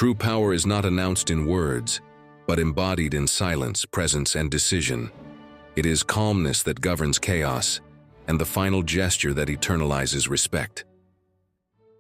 True power is not announced in words, but embodied in silence, presence, and decision. It is calmness that governs chaos, and the final gesture that eternalizes respect.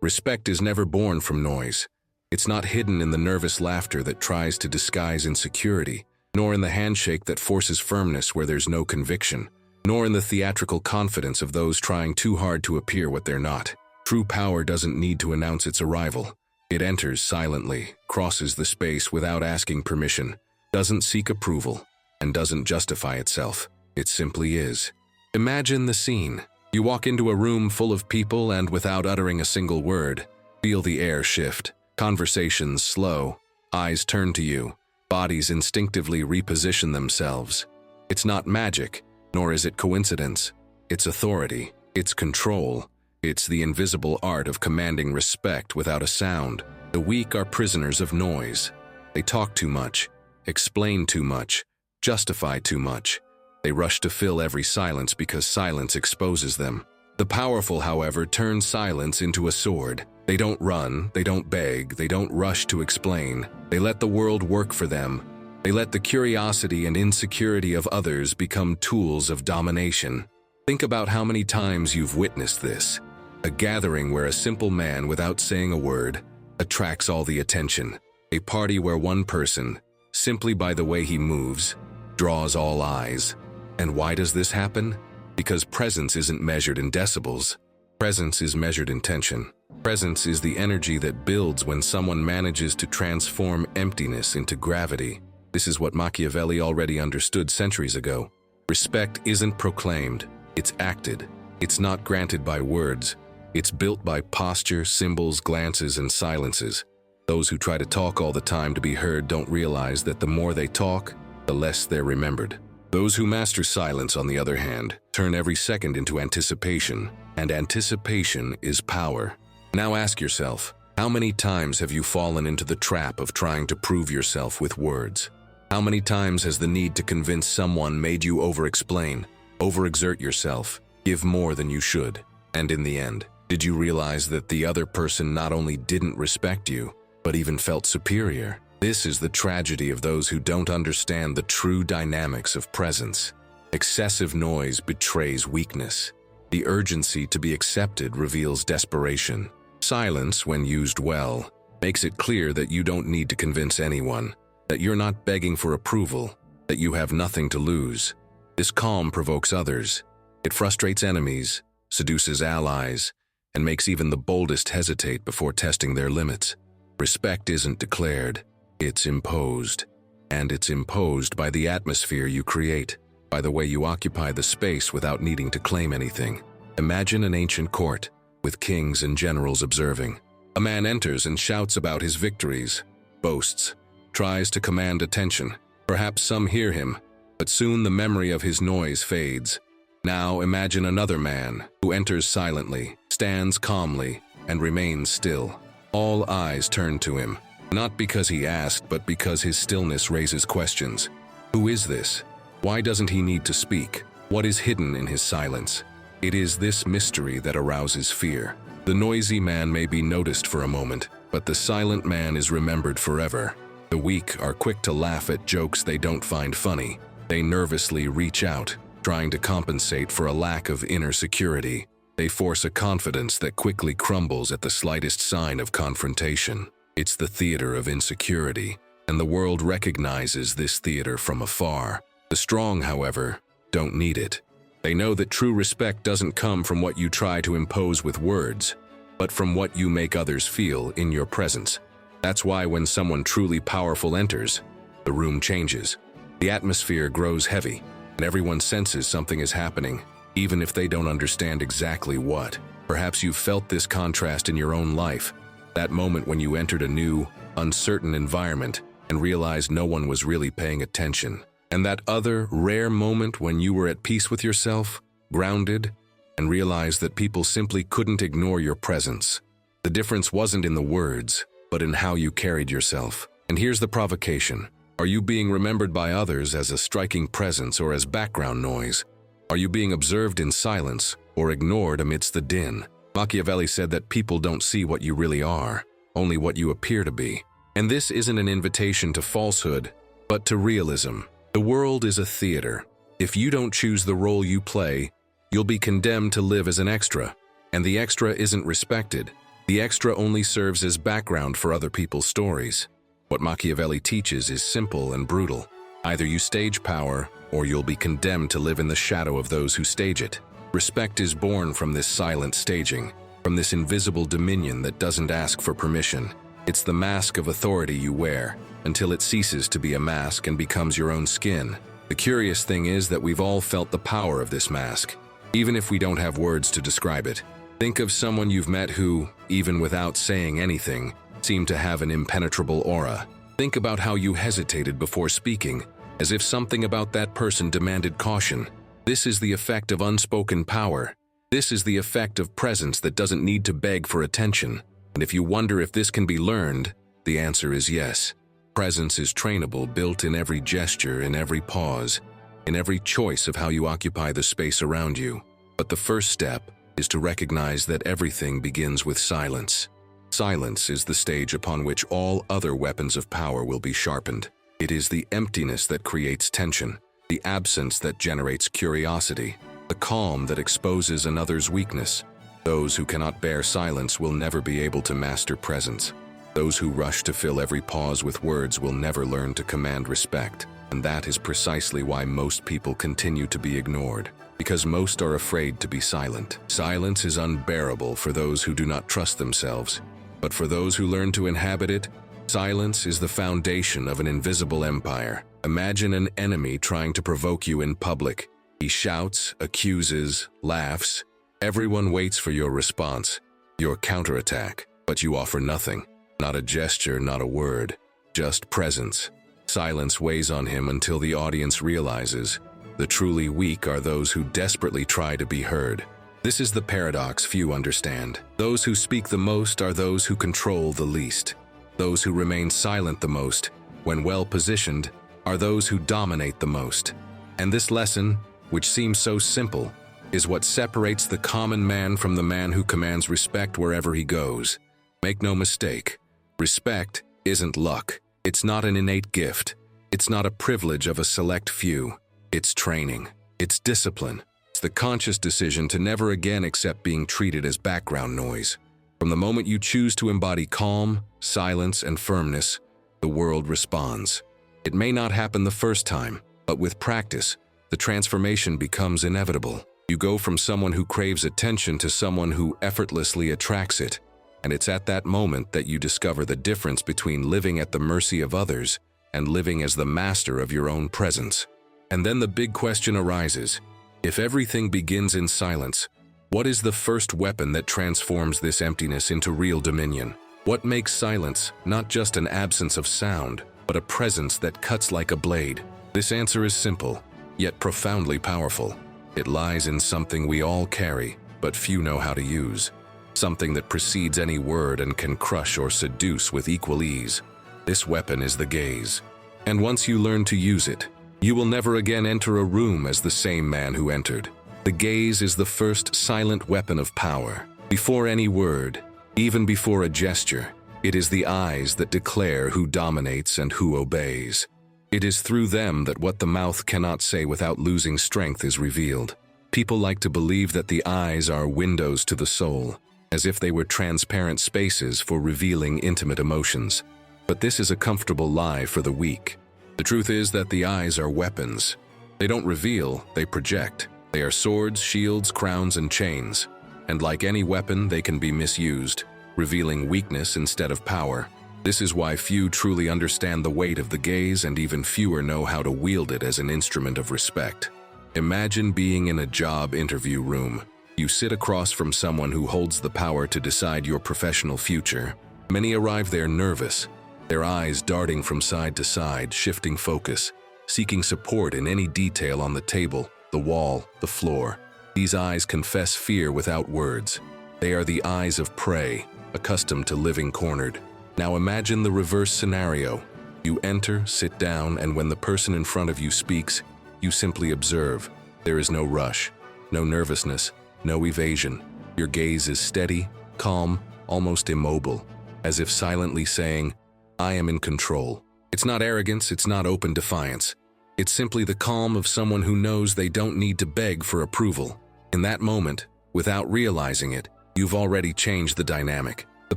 Respect is never born from noise. It's not hidden in the nervous laughter that tries to disguise insecurity, nor in the handshake that forces firmness where there's no conviction, nor in the theatrical confidence of those trying too hard to appear what they're not. True power doesn't need to announce its arrival. It enters silently, crosses the space without asking permission, doesn't seek approval, and doesn't justify itself. It simply is. Imagine the scene. You walk into a room full of people and, without uttering a single word, feel the air shift. Conversations slow, eyes turn to you, bodies instinctively reposition themselves. It's not magic, nor is it coincidence. It's authority, it's control. It's the invisible art of commanding respect without a sound. The weak are prisoners of noise. They talk too much, explain too much, justify too much. They rush to fill every silence because silence exposes them. The powerful, however, turn silence into a sword. They don't run, they don't beg, they don't rush to explain. They let the world work for them. They let the curiosity and insecurity of others become tools of domination. Think about how many times you've witnessed this. A gathering where a simple man, without saying a word, attracts all the attention. A party where one person, simply by the way he moves, draws all eyes. And why does this happen? Because presence isn't measured in decibels. Presence is measured in tension. Presence is the energy that builds when someone manages to transform emptiness into gravity. This is what Machiavelli already understood centuries ago. Respect isn't proclaimed, it's acted. It's not granted by words. It's built by posture, symbols, glances, and silences. Those who try to talk all the time to be heard don't realize that the more they talk, the less they're remembered. Those who master silence, on the other hand, turn every second into anticipation, and anticipation is power. Now ask yourself, how many times have you fallen into the trap of trying to prove yourself with words? How many times has the need to convince someone made you over-explain, overexert yourself, give more than you should? And in the end, did you realize that the other person not only didn't respect you, but even felt superior? This is the tragedy of those who don't understand the true dynamics of presence. Excessive noise betrays weakness. The urgency to be accepted reveals desperation. Silence, when used well, makes it clear that you don't need to convince anyone, that you're not begging for approval, that you have nothing to lose. This calm provokes others. It frustrates enemies, seduces allies, and makes even the boldest hesitate before testing their limits. Respect isn't declared, it's imposed. And it's imposed by the atmosphere you create, by the way you occupy the space without needing to claim anything. Imagine an ancient court, with kings and generals observing. A man enters and shouts about his victories, boasts, tries to command attention. Perhaps some hear him, but soon the memory of his noise fades. Now imagine another man who enters silently, stands calmly, and remains still. All eyes turn to him, not because he asked, but because his stillness raises questions. Who is this? Why doesn't he need to speak? What is hidden in his silence? It is this mystery that arouses fear. The noisy man may be noticed for a moment, but the silent man is remembered forever. The weak are quick to laugh at jokes they don't find funny. They nervously reach out, trying to compensate for a lack of inner security. They force a confidence that quickly crumbles at the slightest sign of confrontation. It's the theater of insecurity, and the world recognizes this theater from afar. The strong, however, don't need it. They know that true respect doesn't come from what you try to impose with words, but from what you make others feel in your presence. That's why when someone truly powerful enters, the room changes. The atmosphere grows heavy, and everyone senses something is happening, even if they don't understand exactly what. Perhaps you've felt this contrast in your own life, that moment when you entered a new, uncertain environment and realized no one was really paying attention. And that other, rare moment when you were at peace with yourself, grounded, and realized that people simply couldn't ignore your presence. The difference wasn't in the words, but in how you carried yourself. And here's the provocation. Are you being remembered by others as a striking presence or as background noise? Are you being observed in silence or ignored amidst the din? Machiavelli said that people don't see what you really are, only what you appear to be. And this isn't an invitation to falsehood, but to realism. The world is a theater. If you don't choose the role you play, you'll be condemned to live as an extra. And the extra isn't respected. The extra only serves as background for other people's stories. What Machiavelli teaches is simple and brutal. Either you stage power, or you'll be condemned to live in the shadow of those who stage it. Respect is born from this silent staging, from this invisible dominion that doesn't ask for permission. It's the mask of authority you wear, until it ceases to be a mask and becomes your own skin. The curious thing is that we've all felt the power of this mask, even if we don't have words to describe it. Think of someone you've met who, even without saying anything, seemed to have an impenetrable aura. Think about how you hesitated before speaking, as if something about that person demanded caution. This is the effect of unspoken power. This is the effect of presence that doesn't need to beg for attention. And if you wonder if this can be learned, the answer is yes. Presence is trainable, built in every gesture, in every pause, in every choice of how you occupy the space around you. But the first step is to recognize that everything begins with silence. Silence is the stage upon which all other weapons of power will be sharpened. It is the emptiness that creates tension, the absence that generates curiosity, the calm that exposes another's weakness. Those who cannot bear silence will never be able to master presence. Those who rush to fill every pause with words will never learn to command respect. And that is precisely why most people continue to be ignored, because most are afraid to be silent. Silence is unbearable for those who do not trust themselves, but for those who learn to inhabit it, silence is the foundation of an invisible empire. Imagine an enemy trying to provoke you in public. He shouts, accuses, laughs. Everyone waits for your response, your counterattack, but you offer nothing. Not a gesture, not a word, just presence. Silence weighs on him until the audience realizes the truly weak are those who desperately try to be heard. This is the paradox few understand. Those who speak the most are those who control the least. Those who remain silent the most, when well positioned, are those who dominate the most. And this lesson, which seems so simple, is what separates the common man from the man who commands respect wherever he goes. Make no mistake, respect isn't luck. It's not an innate gift. It's not a privilege of a select few. It's training. It's discipline. It's the conscious decision to never again accept being treated as background noise. From the moment you choose to embody calm, silence, and firmness, the world responds. It may not happen the first time, but with practice, the transformation becomes inevitable. You go from someone who craves attention to someone who effortlessly attracts it. And it's at that moment that you discover the difference between living at the mercy of others and living as the master of your own presence. And then the big question arises. If everything begins in silence, what is the first weapon that transforms this emptiness into real dominion? What makes silence not just an absence of sound, but a presence that cuts like a blade? This answer is simple, yet profoundly powerful. It lies in something we all carry, but few know how to use. Something that precedes any word and can crush or seduce with equal ease. This weapon is the gaze. And once you learn to use it, you will never again enter a room as the same man who entered. The gaze is the first silent weapon of power. Before any word, even before a gesture, it is the eyes that declare who dominates and who obeys. It is through them that what the mouth cannot say without losing strength is revealed. People like to believe that the eyes are windows to the soul, as if they were transparent spaces for revealing intimate emotions. But this is a comfortable lie for the weak. The truth is that the eyes are weapons. They don't reveal, they project. They are swords, shields, crowns, and chains. And like any weapon, they can be misused, revealing weakness instead of power. This is why few truly understand the weight of the gaze, and even fewer know how to wield it as an instrument of respect. Imagine being in a job interview room. You sit across from someone who holds the power to decide your professional future. Many arrive there nervous, their eyes darting from side to side, shifting focus, seeking support in any detail on the table, the wall, the floor. These eyes confess fear without words. They are the eyes of prey, accustomed to living cornered. Now imagine the reverse scenario. You enter, sit down, and when the person in front of you speaks, you simply observe. There is no rush, no nervousness, no evasion. Your gaze is steady, calm, almost immobile, as if silently saying, I am in control. It's not arrogance, it's not open defiance. It's simply the calm of someone who knows they don't need to beg for approval. In that moment, without realizing it, you've already changed the dynamic. The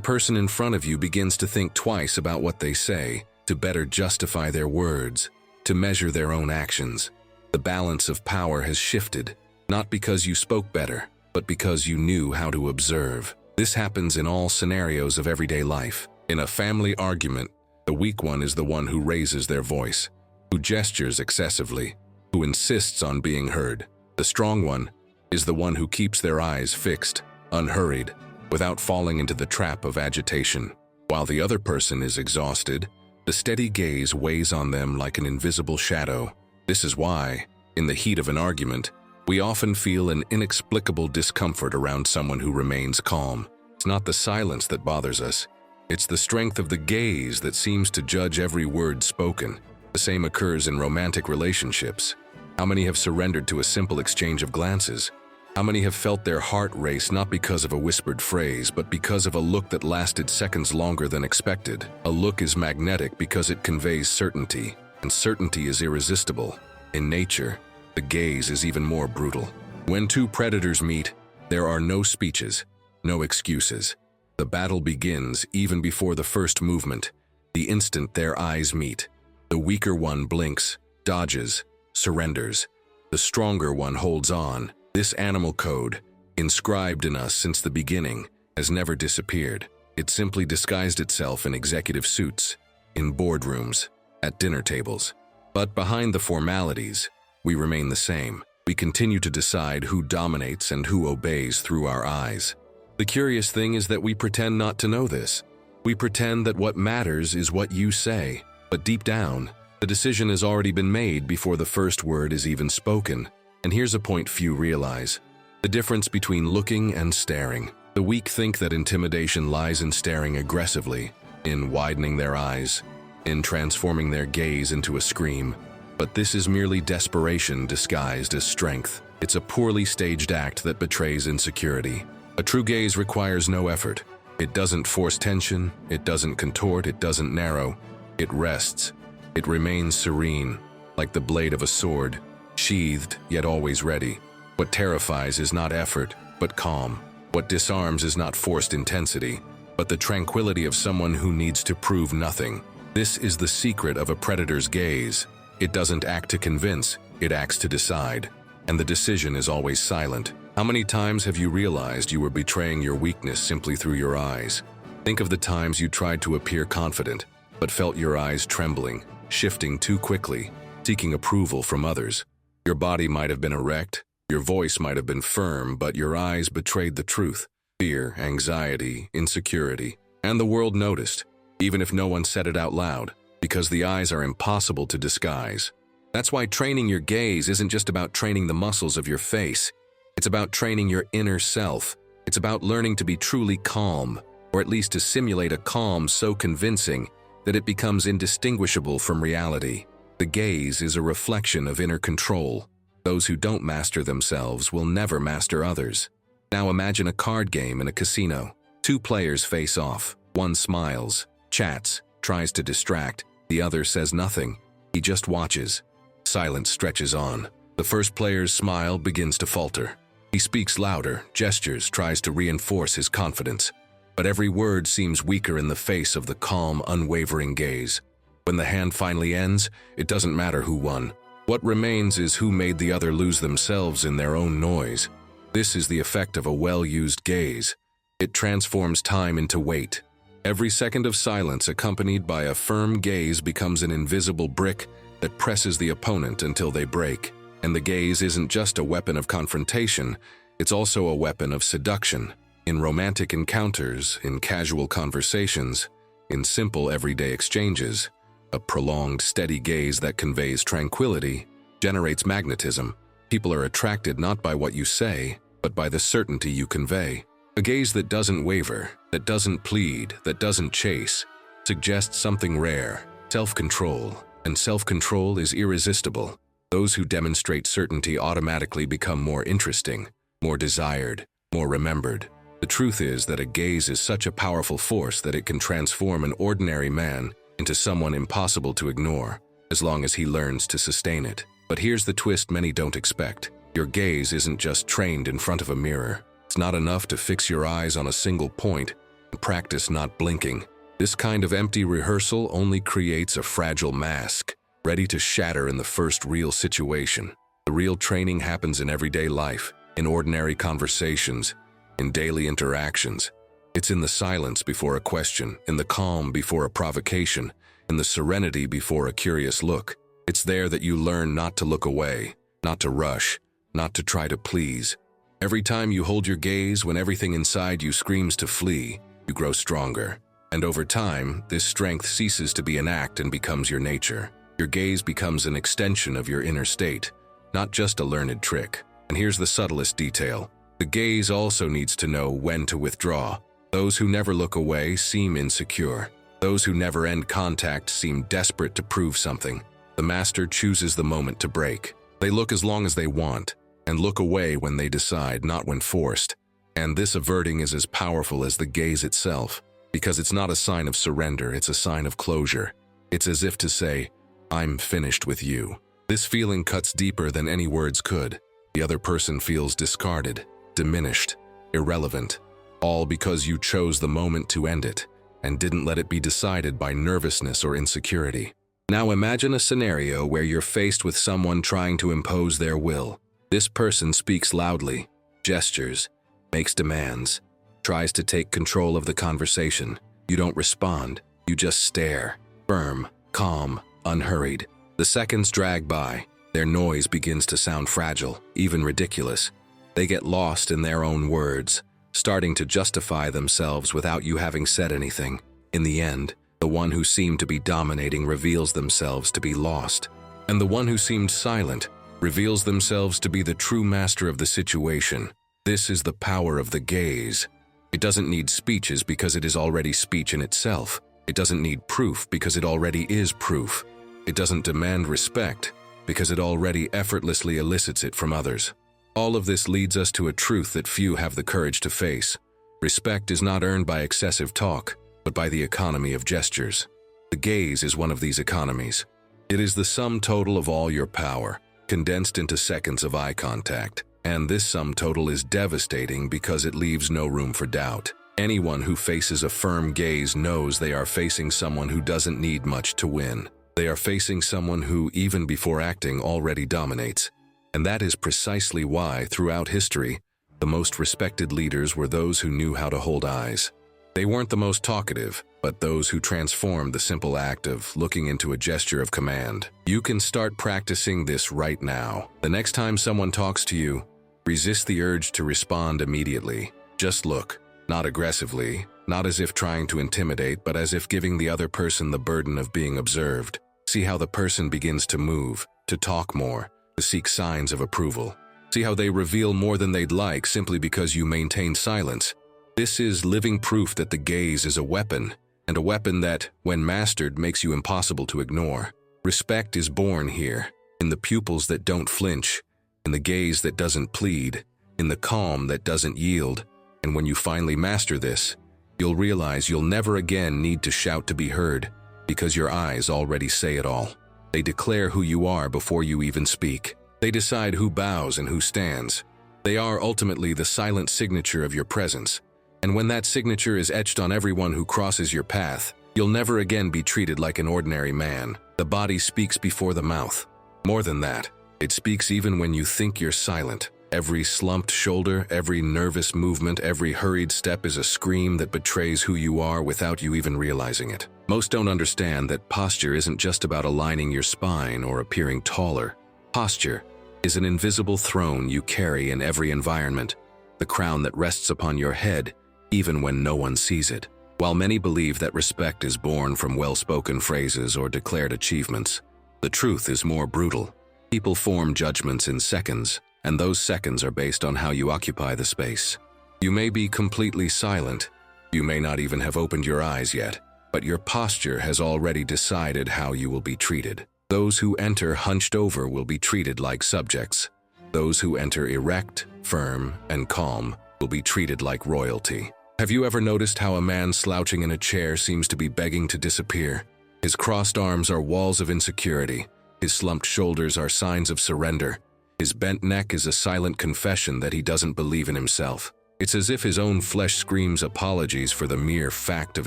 person in front of you begins to think twice about what they say, to better justify their words, to measure their own actions. The balance of power has shifted, not because you spoke better, but because you knew how to observe. This happens in all scenarios of everyday life. In a family argument, the weak one is the one who raises their voice, who gestures excessively, who insists on being heard. The strong one is the one who keeps their eyes fixed, unhurried, without falling into the trap of agitation. While the other person is exhausted, the steady gaze weighs on them like an invisible shadow. This is why, in the heat of an argument, we often feel an inexplicable discomfort around someone who remains calm. It's not the silence that bothers us. It's the strength of the gaze that seems to judge every word spoken. The same occurs in romantic relationships. How many have surrendered to a simple exchange of glances? How many have felt their heart race not because of a whispered phrase, but because of a look that lasted seconds longer than expected? A look is magnetic because it conveys certainty, and certainty is irresistible. In nature, the gaze is even more brutal. When two predators meet, there are no speeches, no excuses. The battle begins even before the first movement, the instant their eyes meet. The weaker one blinks, dodges, surrenders. The stronger one holds on. This animal code, inscribed in us since the beginning, has never disappeared. It simply disguised itself in executive suits, in boardrooms, at dinner tables. But behind the formalities, we remain the same. We continue to decide who dominates and who obeys through our eyes. The curious thing is that we pretend not to know this. We pretend that what matters is what you say. But deep down, the decision has already been made before the first word is even spoken. And here's a point few realize: the difference between looking and staring. The weak think that intimidation lies in staring aggressively, in widening their eyes, in transforming their gaze into a scream. But this is merely desperation disguised as strength. It's a poorly staged act that betrays insecurity. A true gaze requires no effort. It doesn't force tension, it doesn't contort, it doesn't narrow. It rests. It remains serene, like the blade of a sword, sheathed yet always ready. What terrifies is not effort, but calm. What disarms is not forced intensity, but the tranquility of someone who needs to prove nothing. This is the secret of a predator's gaze. It doesn't act to convince, it acts to decide. And the decision is always silent. How many times have you realized you were betraying your weakness simply through your eyes? Think of the times you tried to appear confident, but felt your eyes trembling, shifting too quickly, seeking approval from others. Your body might have been erect, your voice might have been firm, but your eyes betrayed the truth. Fear, anxiety, insecurity, and the world noticed, even if no one said it out loud, because the eyes are impossible to disguise. That's why training your gaze isn't just about training the muscles of your face. It's about training your inner self. It's about learning to be truly calm, or at least to simulate a calm so convincing that it becomes indistinguishable from reality. The gaze is a reflection of inner control. Those who don't master themselves will never master others. Now imagine a card game in a casino. Two players face off. One smiles, chats, tries to distract. The other says nothing. He just watches. Silence stretches on. The first player's smile begins to falter. He speaks louder, gestures, tries to reinforce his confidence. But every word seems weaker in the face of the calm, unwavering gaze. When the hand finally ends, it doesn't matter who won. What remains is who made the other lose themselves in their own noise. This is the effect of a well-used gaze. It transforms time into weight. Every second of silence accompanied by a firm gaze becomes an invisible brick that presses the opponent until they break. And the gaze isn't just a weapon of confrontation, it's also a weapon of seduction. In romantic encounters, in casual conversations, in simple everyday exchanges, a prolonged, steady gaze that conveys tranquility generates magnetism. People are attracted not by what you say, but by the certainty you convey. A gaze that doesn't waver, that doesn't plead, that doesn't chase, suggests something rare, self-control, and self-control is irresistible. Those who demonstrate certainty automatically become more interesting, more desired, more remembered. The truth is that a gaze is such a powerful force that it can transform an ordinary man into someone impossible to ignore, as long as he learns to sustain it. But here's the twist many don't expect. Your gaze isn't just trained in front of a mirror. It's not enough to fix your eyes on a single point and practice not blinking. This kind of empty rehearsal only creates a fragile mask, ready to shatter in the first real situation. The real training happens in everyday life, in ordinary conversations, in daily interactions. It's in the silence before a question, in the calm before a provocation, in the serenity before a curious look. It's there that you learn not to look away, not to rush, not to try to please. Every time you hold your gaze when everything inside you screams to flee, you grow stronger. And over time, this strength ceases to be an act and becomes your nature. Your gaze becomes an extension of your inner state, not just a learned trick. And here's the subtlest detail. The gaze also needs to know when to withdraw. Those who never look away seem insecure. Those who never end contact seem desperate to prove something. The master chooses the moment to break. They look as long as they want, and look away when they decide, not when forced. And this averting is as powerful as the gaze itself. Because it's not a sign of surrender, it's a sign of closure. It's as if to say, I'm finished with you. This feeling cuts deeper than any words could. The other person feels discarded, diminished, irrelevant, all because you chose the moment to end it and didn't let it be decided by nervousness or insecurity. Now imagine a scenario where you're faced with someone trying to impose their will. This person speaks loudly, gestures, makes demands, tries to take control of the conversation. You don't respond, you just stare, firm, calm, unhurried. The seconds drag by. Their noise begins to sound fragile, even ridiculous. They get lost in their own words, starting to justify themselves without you having said anything. In the end, the one who seemed to be dominating reveals themselves to be lost. And the one who seemed silent reveals themselves to be the true master of the situation. This is the power of the gaze. It doesn't need speeches because it is already speech in itself. It doesn't need proof because it already is proof. It doesn't demand respect because it already effortlessly elicits it from others. All of this leads us to a truth that few have the courage to face. Respect is not earned by excessive talk, but by the economy of gestures. The gaze is one of these economies. It is the sum total of all your power, condensed into seconds of eye contact. And this sum total is devastating because it leaves no room for doubt. Anyone who faces a firm gaze knows they are facing someone who doesn't need much to win. They are facing someone who, even before acting, already dominates. And that is precisely why, throughout history, the most respected leaders were those who knew how to hold eyes. They weren't the most talkative, but those who transformed the simple act of looking into a gesture of command. You can start practicing this right now. The next time someone talks to you, resist the urge to respond immediately. Just look, not aggressively, not as if trying to intimidate, but as if giving the other person the burden of being observed. See how the person begins to move, to talk more, to seek signs of approval. See how they reveal more than they'd like simply because you maintain silence. This is living proof that the gaze is a weapon, and a weapon that, when mastered, makes you impossible to ignore. Respect is born here, in the pupils that don't flinch, in the gaze that doesn't plead, in the calm that doesn't yield. And when you finally master this, you'll realize you'll never again need to shout to be heard, because your eyes already say it all. They declare who you are before you even speak. They decide who bows and who stands. They are ultimately the silent signature of your presence. And when that signature is etched on everyone who crosses your path, you'll never again be treated like an ordinary man. The body speaks before the mouth. More than that, it speaks even when you think you're silent. Every slumped shoulder, every nervous movement, every hurried step is a scream that betrays who you are without you even realizing it. Most don't understand that posture isn't just about aligning your spine or appearing taller. Posture is an invisible throne you carry in every environment, the crown that rests upon your head even when no one sees it. While many believe that respect is born from well-spoken phrases or declared achievements, the truth is more brutal. People form judgments in seconds, and those seconds are based on how you occupy the space. You may be completely silent, you may not even have opened your eyes yet, but your posture has already decided how you will be treated. Those who enter hunched over will be treated like subjects. Those who enter erect, firm, and calm will be treated like royalty. Have you ever noticed how a man slouching in a chair seems to be begging to disappear? His crossed arms are walls of insecurity. His slumped shoulders are signs of surrender. His bent neck is a silent confession that he doesn't believe in himself. It's as if his own flesh screams apologies for the mere fact of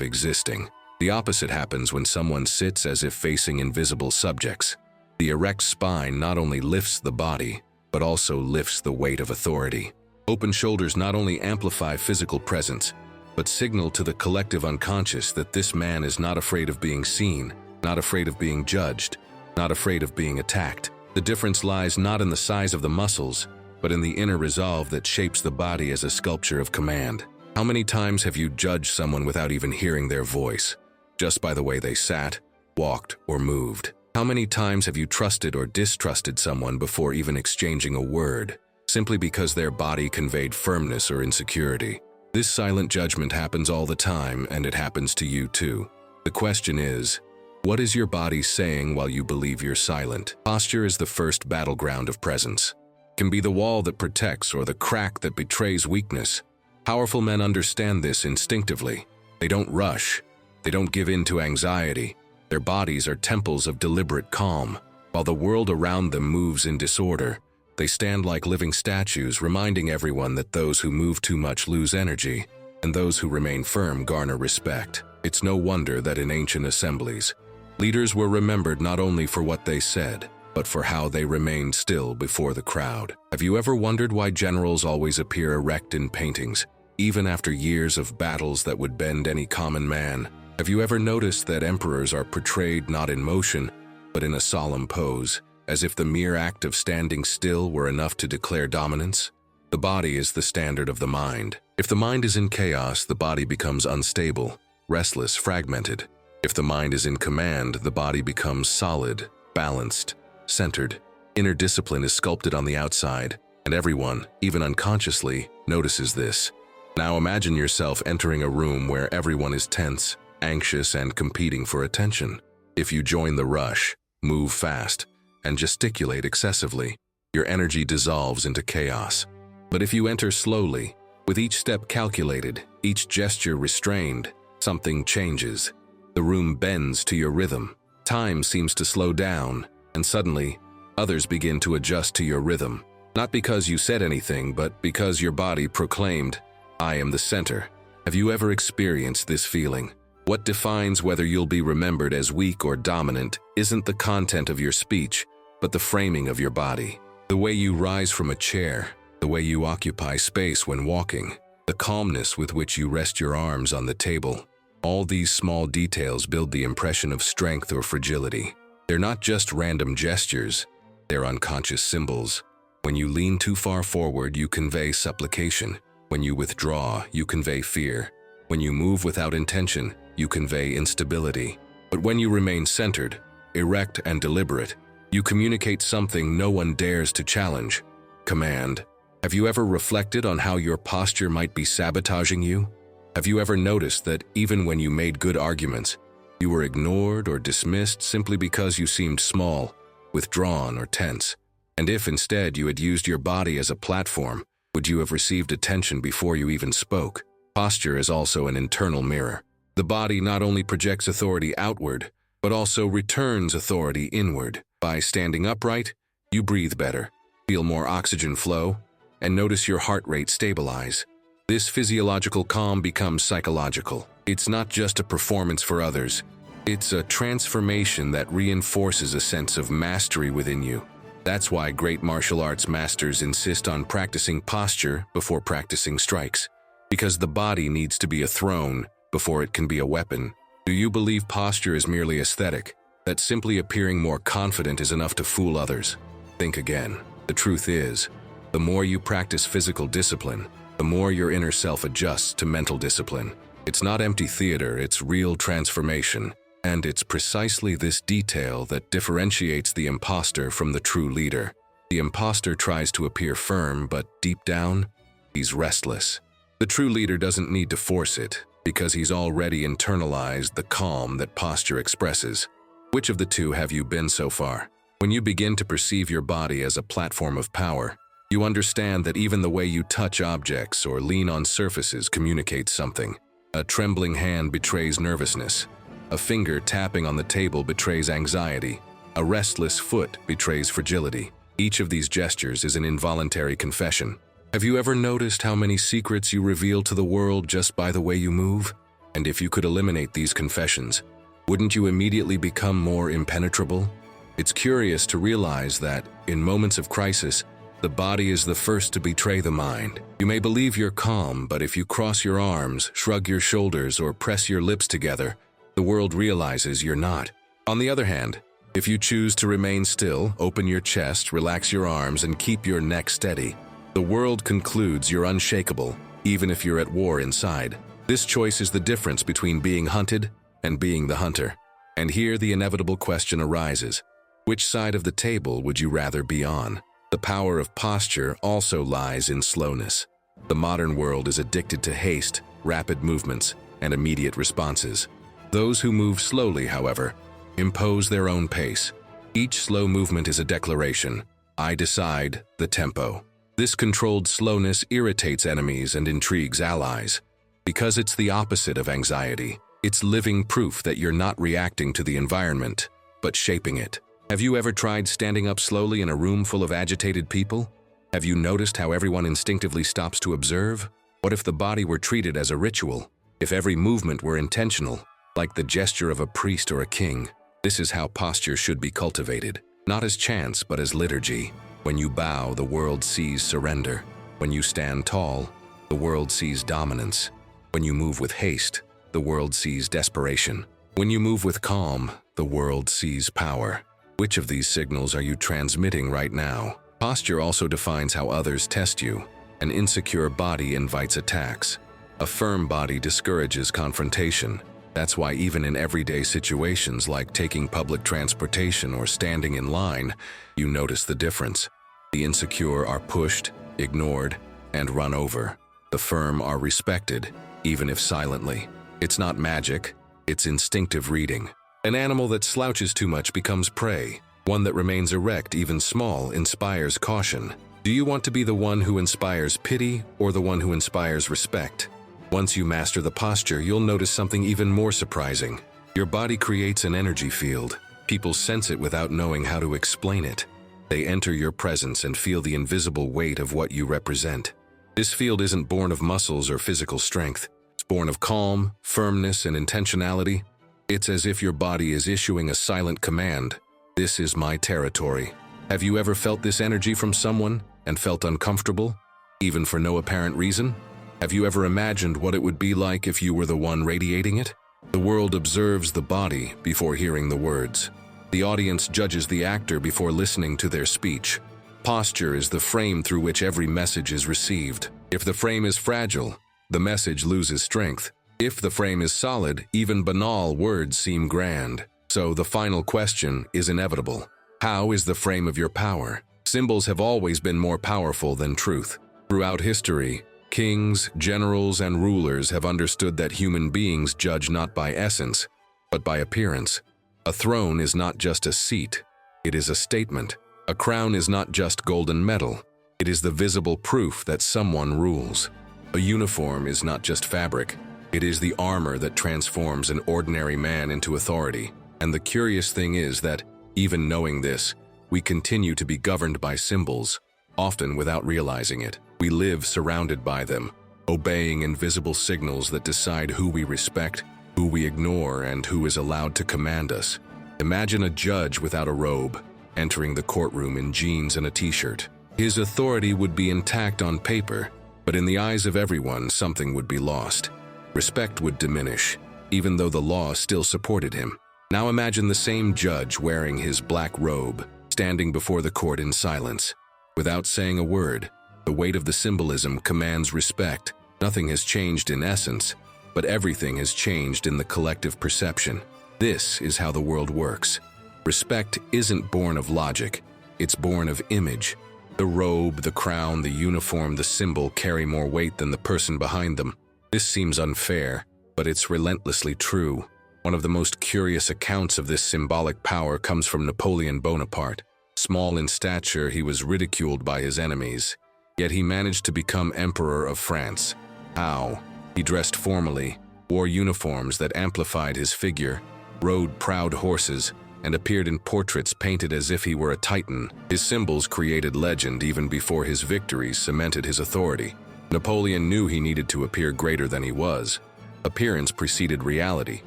existing. The opposite happens when someone sits as if facing invisible subjects. The erect spine not only lifts the body, but also lifts the weight of authority. Open shoulders not only amplify physical presence, but signal to the collective unconscious that this man is not afraid of being seen, not afraid of being judged, not afraid of being attacked. The difference lies not in the size of the muscles, but in the inner resolve that shapes the body as a sculpture of command. How many times have you judged someone without even hearing their voice, just by the way they sat, walked, or moved? How many times have you trusted or distrusted someone before even exchanging a word, simply because their body conveyed firmness or insecurity? This silent judgment happens all the time, and it happens to you too. The question is, what is your body saying while you believe you're silent? Posture is the first battleground of presence. It can be the wall that protects or the crack that betrays weakness. Powerful men understand this instinctively. They don't rush. They don't give in to anxiety. Their bodies are temples of deliberate calm. While the world around them moves in disorder, they stand like living statues, reminding everyone that those who move too much lose energy, and those who remain firm garner respect. It's no wonder that in ancient assemblies, leaders were remembered not only for what they said, but for how they remained still before the crowd. Have you ever wondered why generals always appear erect in paintings, even after years of battles that would bend any common man? Have you ever noticed that emperors are portrayed not in motion, but in a solemn pose, as if the mere act of standing still were enough to declare dominance? The body is the standard of the mind. If the mind is in chaos, the body becomes unstable, restless, fragmented. If the mind is in command, the body becomes solid, balanced, centered. Inner discipline is sculpted on the outside, and everyone, even unconsciously, notices this. Now imagine yourself entering a room where everyone is tense, anxious, and competing for attention. If you join the rush, move fast, and gesticulate excessively, your energy dissolves into chaos. But if you enter slowly, with each step calculated, each gesture restrained, something changes. The room bends to your rhythm. Time seems to slow down, and suddenly, others begin to adjust to your rhythm. Not because you said anything, but because your body proclaimed, "I am the center." Have you ever experienced this feeling? What defines whether you'll be remembered as weak or dominant isn't the content of your speech, but the framing of your body. The way you rise from a chair, the way you occupy space when walking, the calmness with which you rest your arms on the table. All these small details build the impression of strength or fragility. They're not just random gestures, they're unconscious symbols. When you lean too far forward, you convey supplication. When you withdraw, you convey fear. When you move without intention, you convey instability. But when you remain centered, erect, and deliberate, you communicate something no one dares to challenge: command. Have you ever reflected on how your posture might be sabotaging you? Have you ever noticed that even when you made good arguments, you were ignored or dismissed simply because you seemed small, withdrawn, or tense? And if instead you had used your body as a platform, would you have received attention before you even spoke? Posture is also an internal mirror. The body not only projects authority outward, but also returns authority inward. By standing upright, you breathe better, feel more oxygen flow, and notice your heart rate stabilize. This physiological calm becomes psychological. It's not just a performance for others. It's a transformation that reinforces a sense of mastery within you. That's why great martial arts masters insist on practicing posture before practicing strikes. Because the body needs to be a throne before it can be a weapon. Do you believe posture is merely aesthetic? That simply appearing more confident is enough to fool others? Think again. The truth is, the more you practice physical discipline, the more your inner self adjusts to mental discipline. It's not empty theater, it's real transformation. And it's precisely this detail that differentiates the imposter from the true leader. The imposter tries to appear firm, but deep down, he's restless. The true leader doesn't need to force it, because he's already internalized the calm that posture expresses. Which of the two have you been so far? When you begin to perceive your body as a platform of power, you understand that even the way you touch objects or lean on surfaces communicates something. A trembling hand betrays nervousness. A finger tapping on the table betrays anxiety. A restless foot betrays fragility. Each of these gestures is an involuntary confession. Have you ever noticed how many secrets you reveal to the world just by the way you move? And if you could eliminate these confessions, wouldn't you immediately become more impenetrable? It's curious to realize that, in moments of crisis, the body is the first to betray the mind. You may believe you're calm, but if you cross your arms, shrug your shoulders, or press your lips together, the world realizes you're not. On the other hand, if you choose to remain still, open your chest, relax your arms, and keep your neck steady, the world concludes you're unshakable, even if you're at war inside. This choice is the difference between being hunted and being the hunter. And here the inevitable question arises. Which side of the table would you rather be on? The power of posture also lies in slowness. The modern world is addicted to haste, rapid movements, and immediate responses. Those who move slowly, however, impose their own pace. Each slow movement is a declaration. I decide the tempo. This controlled slowness irritates enemies and intrigues allies. Because it's the opposite of anxiety. It's living proof that you're not reacting to the environment, but shaping it. Have you ever tried standing up slowly in a room full of agitated people? Have you noticed how everyone instinctively stops to observe? What if the body were treated as a ritual? If every movement were intentional, like the gesture of a priest or a king? This is how posture should be cultivated, not as chance but as liturgy. When you bow, the world sees surrender. When you stand tall, the world sees dominance. When you move with haste, the world sees desperation. When you move with calm, the world sees power. Which of these signals are you transmitting right now? Posture also defines how others test you. An insecure body invites attacks. A firm body discourages confrontation. That's why even in everyday situations like taking public transportation or standing in line, you notice the difference. The insecure are pushed, ignored, and run over. The firm are respected, even if silently. It's not magic, it's instinctive reading. An animal that slouches too much becomes prey. One that remains erect, even small, inspires caution. Do you want to be the one who inspires pity or the one who inspires respect? Once you master the posture, you'll notice something even more surprising. Your body creates an energy field. People sense it without knowing how to explain it. They enter your presence and feel the invisible weight of what you represent. This field isn't born of muscles or physical strength. It's born of calm, firmness, and intentionality. It's as if your body is issuing a silent command. This is my territory. Have you ever felt this energy from someone and felt uncomfortable, even for no apparent reason? Have you ever imagined what it would be like if you were the one radiating it? The world observes the body before hearing the words. The audience judges the actor before listening to their speech. Posture is the frame through which every message is received. If the frame is fragile, the message loses strength. If the frame is solid, even banal words seem grand. So the final question is inevitable. How is the frame of your power? Symbols have always been more powerful than truth. Throughout history, kings, generals, and rulers have understood that human beings judge not by essence, but by appearance. A throne is not just a seat, it is a statement. A crown is not just golden metal, it is the visible proof that someone rules. A uniform is not just fabric, it is the armor that transforms an ordinary man into authority. And the curious thing is that, even knowing this, we continue to be governed by symbols, often without realizing it. We live surrounded by them, obeying invisible signals that decide who we respect, who we ignore, and who is allowed to command us. Imagine a judge without a robe, entering the courtroom in jeans and a t-shirt. His authority would be intact on paper, but in the eyes of everyone, something would be lost. Respect would diminish, even though the law still supported him. Now imagine the same judge wearing his black robe, standing before the court in silence. Without saying a word, the weight of the symbolism commands respect. Nothing has changed in essence, but everything has changed in the collective perception. This is how the world works. Respect isn't born of logic, it's born of image. The robe, the crown, the uniform, the symbol carry more weight than the person behind them. This seems unfair, but it's relentlessly true. One of the most curious accounts of this symbolic power comes from Napoleon Bonaparte. Small in stature, he was ridiculed by his enemies, yet he managed to become Emperor of France. How? He dressed formally, wore uniforms that amplified his figure, rode proud horses, and appeared in portraits painted as if he were a titan. His symbols created legend even before his victories cemented his authority. Napoleon knew he needed to appear greater than he was. Appearance preceded reality,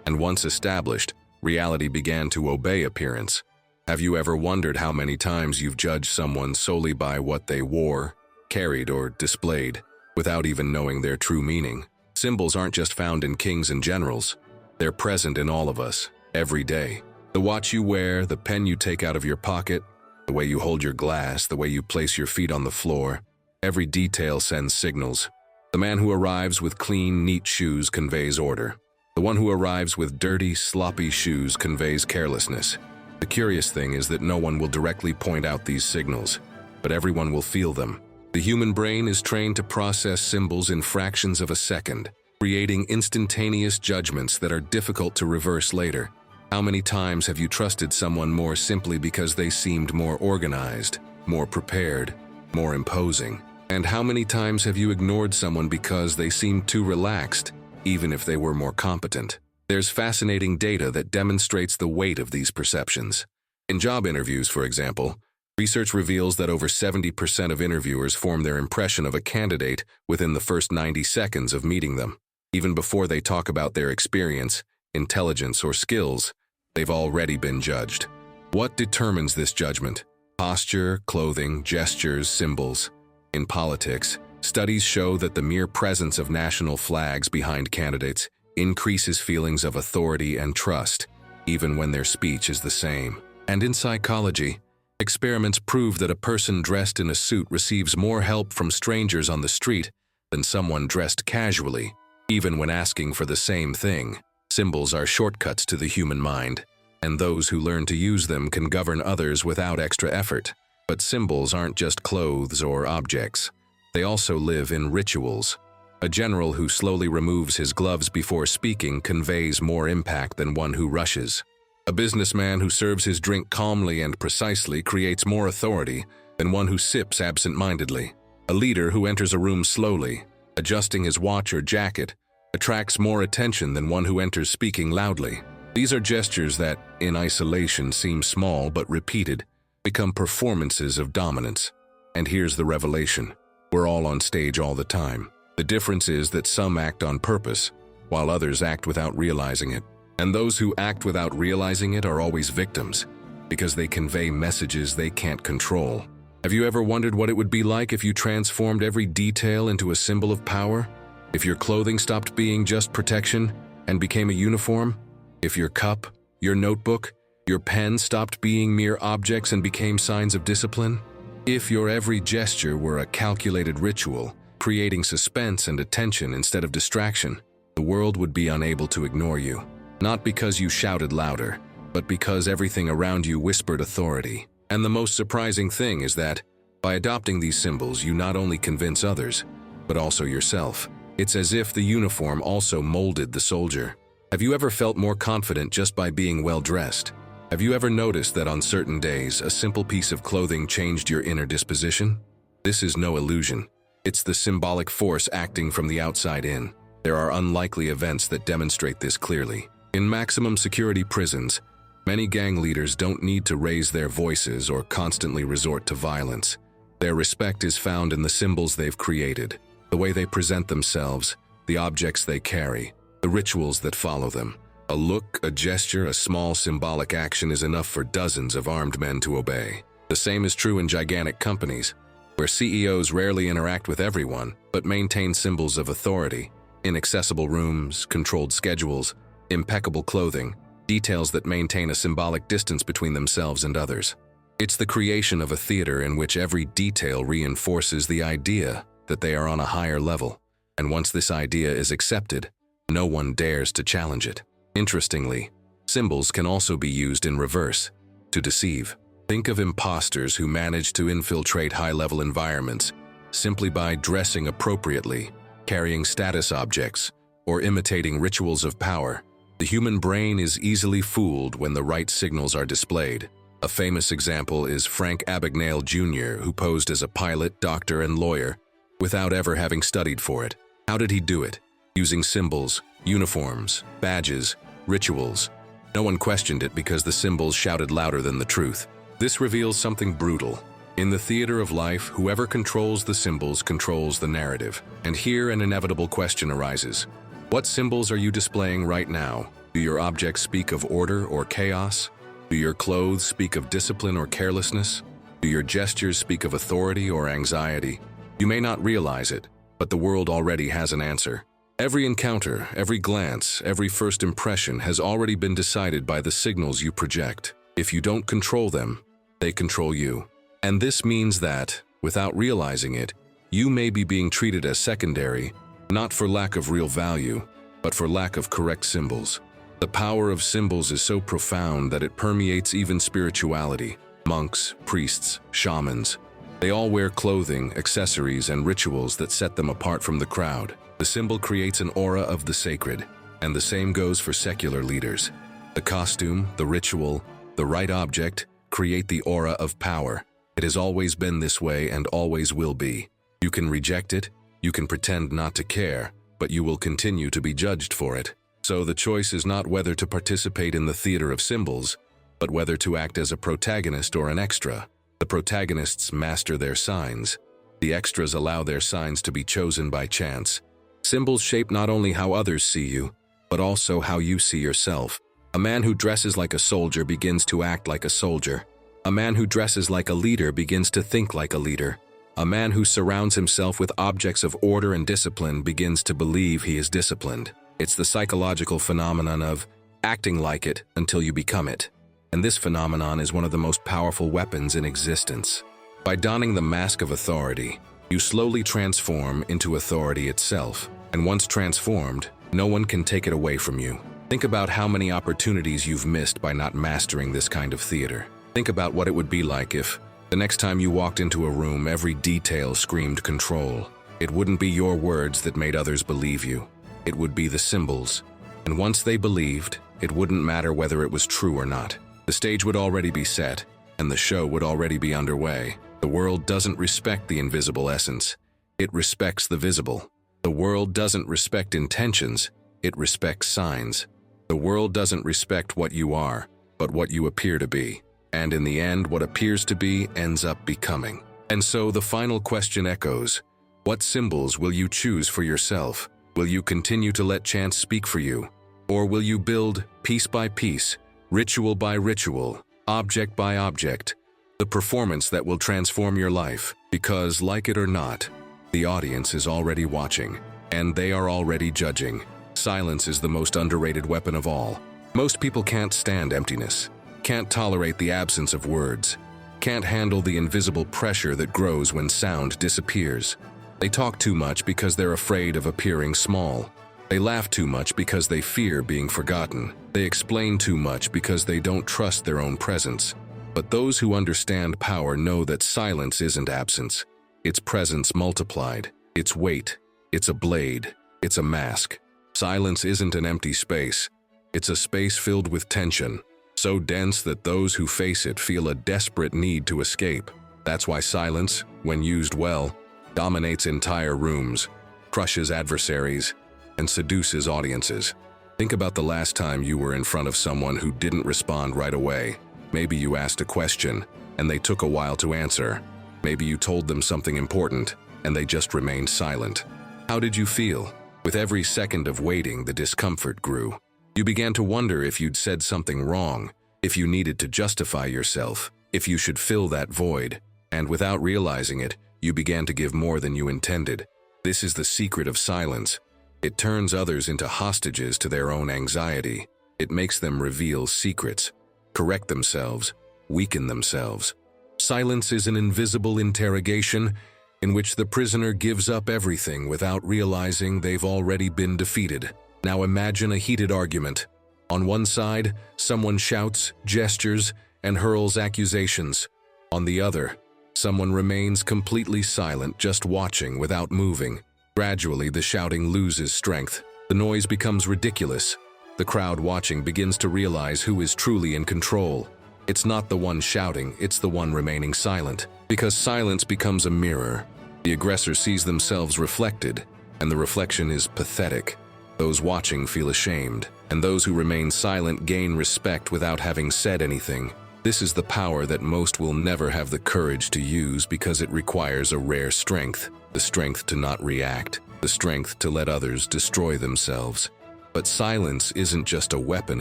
and once established, reality began to obey appearance. Have you ever wondered how many times you've judged someone solely by what they wore, carried, or displayed, without even knowing their true meaning? Symbols aren't just found in kings and generals. They're present in all of us, every day. The watch you wear, the pen you take out of your pocket, the way you hold your glass, the way you place your feet on the floor, every detail sends signals. The man who arrives with clean, neat shoes conveys order. The one who arrives with dirty, sloppy shoes conveys carelessness. The curious thing is that no one will directly point out these signals, but everyone will feel them. The human brain is trained to process symbols in fractions of a second, creating instantaneous judgments that are difficult to reverse later. How many times have you trusted someone more simply because they seemed more organized, more prepared, more imposing? And how many times have you ignored someone because they seemed too relaxed, even if they were more competent? There's fascinating data that demonstrates the weight of these perceptions. In job interviews, for example, research reveals that over 70% of interviewers form their impression of a candidate within the first 90 seconds of meeting them. Even before they talk about their experience, intelligence, or skills, they've already been judged. What determines this judgment? Posture, clothing, gestures, symbols. In politics, studies show that the mere presence of national flags behind candidates increases feelings of authority and trust, even when their speech is the same. And in psychology, experiments prove that a person dressed in a suit receives more help from strangers on the street than someone dressed casually, even when asking for the same thing. Symbols are shortcuts to the human mind, and those who learn to use them can govern others without extra effort. But symbols aren't just clothes or objects. They also live in rituals. A general who slowly removes his gloves before speaking conveys more impact than one who rushes. A businessman who serves his drink calmly and precisely creates more authority than one who sips absent-mindedly. A leader who enters a room slowly, adjusting his watch or jacket, attracts more attention than one who enters speaking loudly. These are gestures that, in isolation, seem small but repeated, become performances of dominance. And here's the revelation. We're all on stage all the time. The difference is that some act on purpose, while others act without realizing it. And those who act without realizing it are always victims, because they convey messages they can't control. Have you ever wondered what it would be like if you transformed every detail into a symbol of power? If your clothing stopped being just protection and became a uniform? If your cup, your notebook, your pen stopped being mere objects and became signs of discipline? If your every gesture were a calculated ritual, creating suspense and attention instead of distraction, the world would be unable to ignore you. Not because you shouted louder, but because everything around you whispered authority. And the most surprising thing is that, by adopting these symbols, you not only convince others, but also yourself. It's as if the uniform also molded the soldier. Have you ever felt more confident just by being well-dressed? Have you ever noticed that on certain days, a simple piece of clothing changed your inner disposition? This is no illusion. It's the symbolic force acting from the outside in. There are unlikely events that demonstrate this clearly. In maximum security prisons, many gang leaders don't need to raise their voices or constantly resort to violence. Their respect is found in the symbols they've created, the way they present themselves, the objects they carry, the rituals that follow them. A look, a gesture, a small symbolic action is enough for dozens of armed men to obey. The same is true in gigantic companies, where CEOs rarely interact with everyone, but maintain symbols of authority. Inaccessible rooms, controlled schedules, impeccable clothing, details that maintain a symbolic distance between themselves and others. It's the creation of a theater in which every detail reinforces the idea that they are on a higher level, and once this idea is accepted, no one dares to challenge it. Interestingly, symbols can also be used in reverse, to deceive. Think of imposters who manage to infiltrate high-level environments simply by dressing appropriately, carrying status objects, or imitating rituals of power. The human brain is easily fooled when the right signals are displayed. A famous example is Frank Abagnale Jr., who posed as a pilot, doctor, and lawyer without ever having studied for it. How did he do it? Using symbols, uniforms, badges, rituals. No one questioned it because the symbols shouted louder than the truth. This reveals something brutal. In the theater of life, whoever controls the symbols controls the narrative. And here an inevitable question arises. What symbols are you displaying right now? Do your objects speak of order or chaos? Do your clothes speak of discipline or carelessness? Do your gestures speak of authority or anxiety? You may not realize it, but the world already has an answer. Every encounter, every glance, every first impression has already been decided by the signals you project. If you don't control them, they control you. And this means that, without realizing it, you may be being treated as secondary, not for lack of real value, but for lack of correct symbols. The power of symbols is so profound that it permeates even spirituality. Monks, priests, shamans, they all wear clothing, accessories, and rituals that set them apart from the crowd. The symbol creates an aura of the sacred, and the same goes for secular leaders. The costume, the ritual, the right object create the aura of power. It has always been this way and always will be. You can reject it, you can pretend not to care, but you will continue to be judged for it. So the choice is not whether to participate in the theater of symbols, but whether to act as a protagonist or an extra. The protagonists master their signs. The extras allow their signs to be chosen by chance. Symbols shape not only how others see you, but also how you see yourself. A man who dresses like a soldier begins to act like a soldier. A man who dresses like a leader begins to think like a leader. A man who surrounds himself with objects of order and discipline begins to believe he is disciplined. It's the psychological phenomenon of acting like it until you become it. And this phenomenon is one of the most powerful weapons in existence. By donning the mask of authority, you slowly transform into authority itself. And once transformed, no one can take it away from you. Think about how many opportunities you've missed by not mastering this kind of theater. Think about what it would be like if, the next time you walked into a room, every detail screamed control. It wouldn't be your words that made others believe you. It would be the symbols. And once they believed, it wouldn't matter whether it was true or not. The stage would already be set, and the show would already be underway. The world doesn't respect the invisible essence. It respects the visible. The world doesn't respect intentions. It respects signs. The world doesn't respect what you are, but what you appear to be. And in the end, what appears to be ends up becoming. And so the final question echoes. What symbols will you choose for yourself? Will you continue to let chance speak for you? Or will you build, piece by piece, ritual by ritual, object by object, the performance that will transform your life? Because, like it or not, the audience is already watching, and they are already judging. Silence is the most underrated weapon of all. Most people can't stand emptiness, can't tolerate the absence of words, can't handle the invisible pressure that grows when sound disappears. They talk too much because they're afraid of appearing small. They laugh too much because they fear being forgotten. They explain too much because they don't trust their own presence. But those who understand power know that silence isn't absence. It's presence multiplied. It's weight. It's a blade. It's a mask. Silence isn't an empty space. It's a space filled with tension, so dense that those who face it feel a desperate need to escape. That's why silence, when used well, dominates entire rooms, crushes adversaries, and seduces audiences. Think about the last time you were in front of someone who didn't respond right away. Maybe you asked a question, and they took a while to answer. Maybe you told them something important, and they just remained silent. How did you feel? With every second of waiting, the discomfort grew. You began to wonder if you'd said something wrong, if you needed to justify yourself, if you should fill that void. And without realizing it, you began to give more than you intended. This is the secret of silence. It turns others into hostages to their own anxiety. It makes them reveal secrets, correct themselves, weaken themselves. Silence is an invisible interrogation in which the prisoner gives up everything without realizing they've already been defeated. Now imagine a heated argument. On one side, someone shouts, gestures, and hurls accusations. On the other, someone remains completely silent, just watching without moving. Gradually, the shouting loses strength. The noise becomes ridiculous. The crowd watching begins to realize who is truly in control. It's not the one shouting, it's the one remaining silent. Because silence becomes a mirror. The aggressor sees themselves reflected, and the reflection is pathetic. Those watching feel ashamed, and those who remain silent gain respect without having said anything. This is the power that most will never have the courage to use because it requires a rare strength, the strength to not react, the strength to let others destroy themselves. But silence isn't just a weapon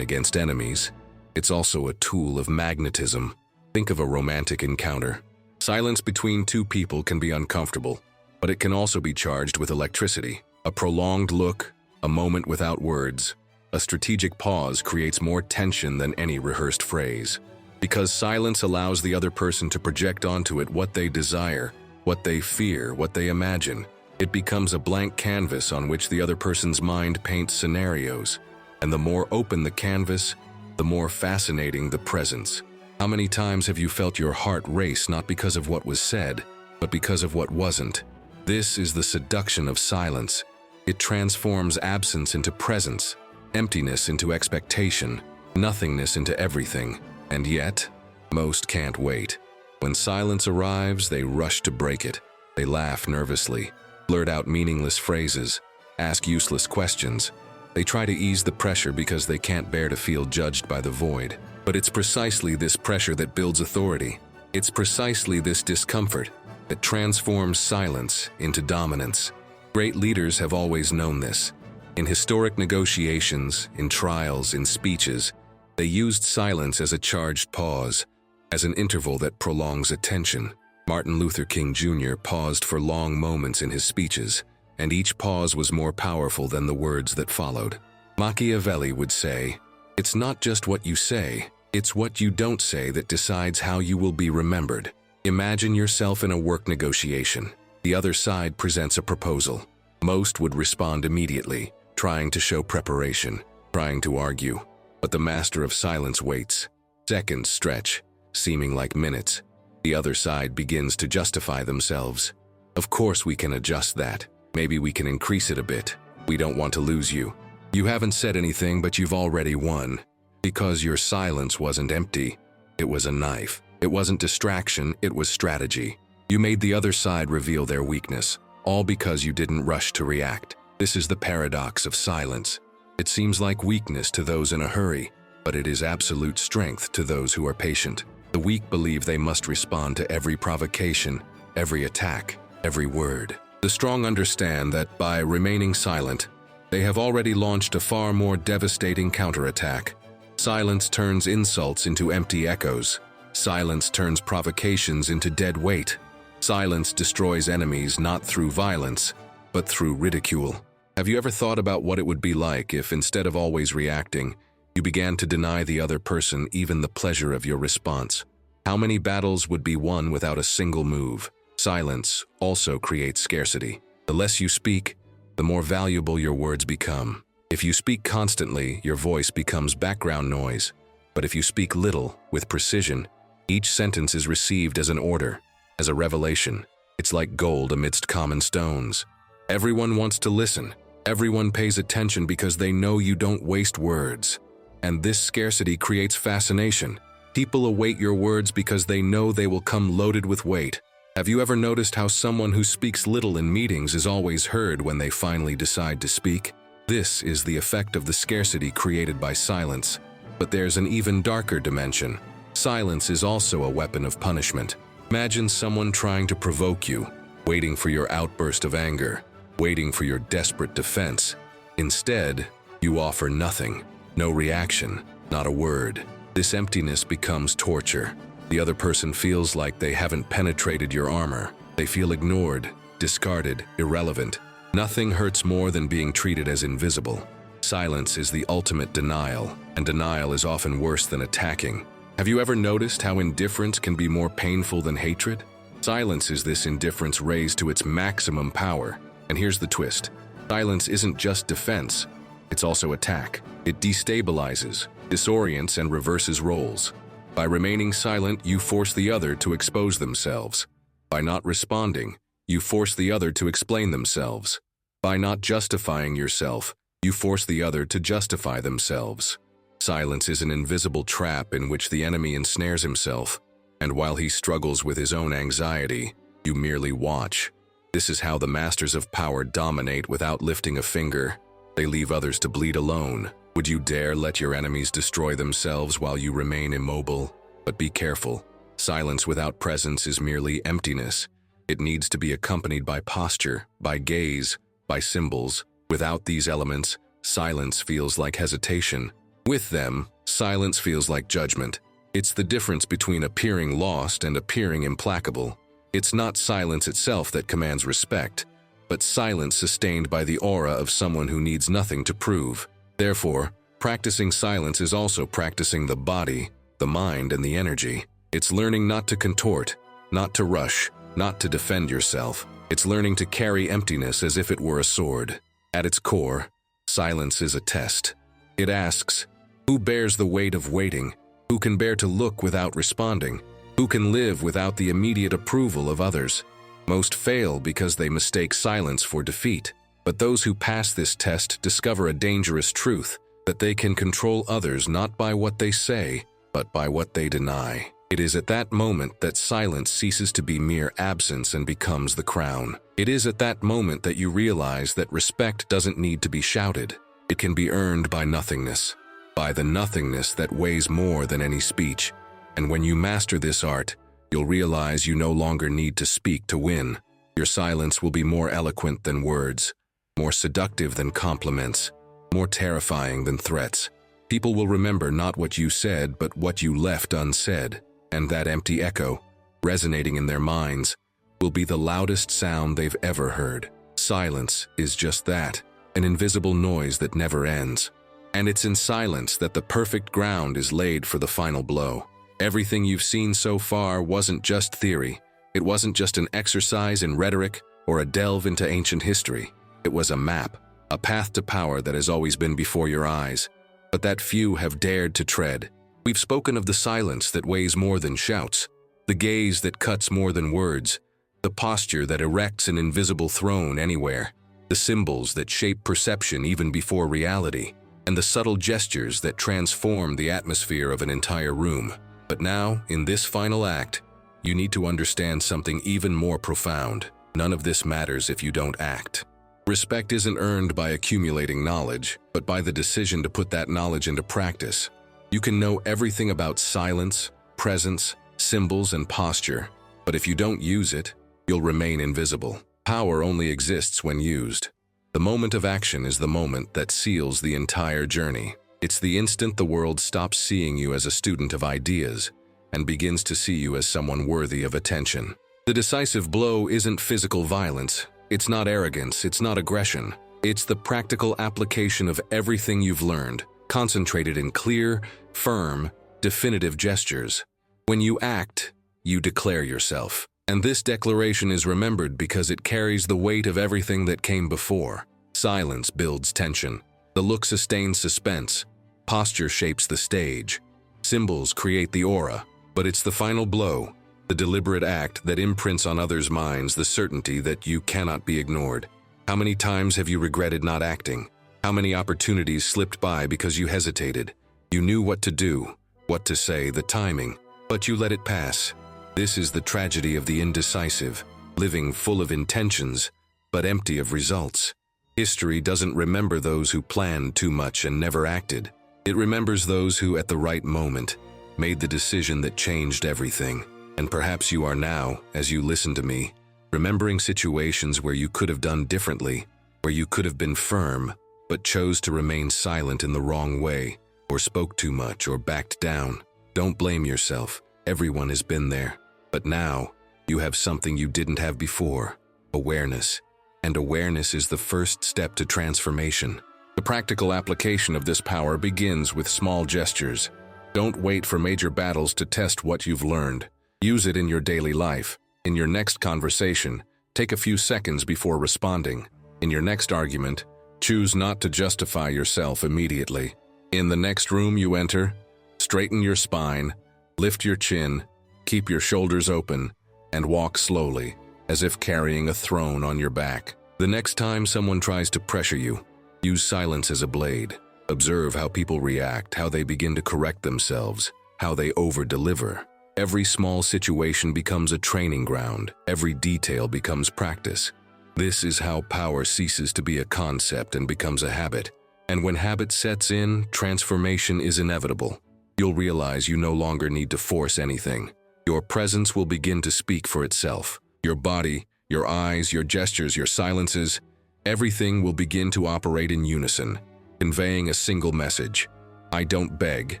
against enemies, it's also a tool of magnetism. Think of a romantic encounter. Silence between two people can be uncomfortable, but it can also be charged with electricity. A prolonged look, a moment without words, a strategic pause creates more tension than any rehearsed phrase. Because silence allows the other person to project onto it what they desire, what they fear, what they imagine. It becomes a blank canvas on which the other person's mind paints scenarios. And the more open the canvas, the more fascinating the presence. How many times have you felt your heart race not because of what was said, but because of what wasn't? This is the seduction of silence. It transforms absence into presence, emptiness into expectation, nothingness into everything. And yet, most can't wait. When silence arrives, they rush to break it. They laugh nervously, blurt out meaningless phrases, ask useless questions. They try to ease the pressure because they can't bear to feel judged by the void. But it's precisely this pressure that builds authority. It's precisely this discomfort that transforms silence into dominance. Great leaders have always known this. In historic negotiations, in trials, in speeches, they used silence as a charged pause, as an interval that prolongs attention. Martin Luther King Jr. paused for long moments in his speeches, and each pause was more powerful than the words that followed. Machiavelli would say, "It's not just what you say, it's what you don't say that decides how you will be remembered." Imagine yourself in a work negotiation. The other side presents a proposal. Most would respond immediately, trying to show preparation, trying to argue. But the master of silence waits. Seconds stretch, seeming like minutes. The other side begins to justify themselves. "Of course we can adjust that. Maybe we can increase it a bit. We don't want to lose you. You haven't said anything, but you've already won. Because your silence wasn't empty. It was a knife. It wasn't distraction, it was strategy. You made the other side reveal their weakness, all because you didn't rush to react. This is the paradox of silence. It seems like weakness to those in a hurry, but it is absolute strength to those who are patient. The weak believe they must respond to every provocation, every attack, every word. The strong understand that by remaining silent, they have already launched a far more devastating counterattack. Silence turns insults into empty echoes. Silence turns provocations into dead weight. Silence destroys enemies not through violence, but through ridicule. Have you ever thought about what it would be like if, instead of always reacting, you began to deny the other person even the pleasure of your response? How many battles would be won without a single move? Silence also creates scarcity. The less you speak, the more valuable your words become. If you speak constantly, your voice becomes background noise. But if you speak little, with precision, each sentence is received as an order, as a revelation. It's like gold amidst common stones. Everyone wants to listen. Everyone pays attention because they know you don't waste words. And this scarcity creates fascination. People await your words because they know they will come loaded with weight. Have you ever noticed how someone who speaks little in meetings is always heard when they finally decide to speak? This is the effect of the scarcity created by silence. But there's an even darker dimension. Silence is also a weapon of punishment. Imagine someone trying to provoke you, waiting for your outburst of anger, waiting for your desperate defense. Instead, you offer nothing, no reaction, not a word. This emptiness becomes torture. The other person feels like they haven't penetrated your armor. They feel ignored, discarded, irrelevant. Nothing hurts more than being treated as invisible. Silence is the ultimate denial, and denial is often worse than attacking. Have you ever noticed how indifference can be more painful than hatred? Silence is this indifference raised to its maximum power. And here's the twist. Silence isn't just defense, it's also attack. It destabilizes, disorients, and reverses roles. By remaining silent, you force the other to expose themselves. By not responding, you force the other to explain themselves. By not justifying yourself, you force the other to justify themselves. Silence is an invisible trap in which the enemy ensnares himself, and while he struggles with his own anxiety, you merely watch. This is how the masters of power dominate without lifting a finger. They leave others to bleed alone. Would you dare let your enemies destroy themselves while you remain immobile? But be careful. Silence without presence is merely emptiness. It needs to be accompanied by posture, by gaze, by symbols. Without these elements, silence feels like hesitation. With them, silence feels like judgment. It's the difference between appearing lost and appearing implacable. It's not silence itself that commands respect, but silence sustained by the aura of someone who needs nothing to prove. Therefore, practicing silence is also practicing the body, the mind, and the energy. It's learning not to contort, not to rush, not to defend yourself. It's learning to carry emptiness as if it were a sword. At its core, silence is a test. It asks, who bears the weight of waiting? Who can bear to look without responding? Who can live without the immediate approval of others? Most fail because they mistake silence for defeat. But those who pass this test discover a dangerous truth, that they can control others not by what they say, but by what they deny. It is at that moment that silence ceases to be mere absence and becomes the crown. It is at that moment that you realize that respect doesn't need to be shouted. It can be earned by nothingness, by the nothingness that weighs more than any speech. And when you master this art, you'll realize you no longer need to speak to win. Your silence will be more eloquent than words, more seductive than compliments, more terrifying than threats. People will remember not what you said, but what you left unsaid. And that empty echo, resonating in their minds, will be the loudest sound they've ever heard. Silence is just that, an invisible noise that never ends. And it's in silence that the perfect ground is laid for the final blow. Everything you've seen so far wasn't just theory. It wasn't just an exercise in rhetoric or a delve into ancient history. It was a map, a path to power that has always been before your eyes, but that few have dared to tread. We've spoken of the silence that weighs more than shouts, the gaze that cuts more than words, the posture that erects an invisible throne anywhere, the symbols that shape perception even before reality, and the subtle gestures that transform the atmosphere of an entire room. But now, in this final act, you need to understand something even more profound. None of this matters if you don't act. Respect isn't earned by accumulating knowledge, but by the decision to put that knowledge into practice. You can know everything about silence, presence, symbols, and posture, but if you don't use it, you'll remain invisible. Power only exists when used. The moment of action is the moment that seals the entire journey. It's the instant the world stops seeing you as a student of ideas and begins to see you as someone worthy of attention. The decisive blow isn't physical violence. It's not arrogance. It's not aggression. It's the practical application of everything you've learned, concentrated in clear, firm, definitive gestures. When you act, you declare yourself. And this declaration is remembered because it carries the weight of everything that came before. Silence builds tension. The look sustains suspense. Posture shapes the stage. Symbols create the aura. But it's the final blow, the deliberate act that imprints on others' minds the certainty that you cannot be ignored. How many times have you regretted not acting? How many opportunities slipped by because you hesitated? You knew what to do, what to say, the timing, but you let it pass. This is the tragedy of the indecisive, living full of intentions, but empty of results. History doesn't remember those who planned too much and never acted. It remembers those who, at the right moment, made the decision that changed everything. And perhaps you are now, as you listen to me, remembering situations where you could have done differently, where you could have been firm, but chose to remain silent in the wrong way, or spoke too much, or backed down. Don't blame yourself. Everyone has been there. But now, you have something you didn't have before: awareness. And awareness is the first step to transformation. The practical application of this power begins with small gestures. Don't wait for major battles to test what you've learned. Use it in your daily life. In your next conversation, take a few seconds before responding. In your next argument, choose not to justify yourself immediately. In the next room you enter, straighten your spine, lift your chin, keep your shoulders open, and walk slowly, as if carrying a throne on your back. The next time someone tries to pressure you, use silence as a blade. Observe how people react, how they begin to correct themselves, how they over-deliver. Every small situation becomes a training ground. Every detail becomes practice. This is how power ceases to be a concept and becomes a habit. And when habit sets in, transformation is inevitable. You'll realize you no longer need to force anything. Your presence will begin to speak for itself. Your body, your eyes, your gestures, your silences, everything will begin to operate in unison, conveying a single message. I don't beg,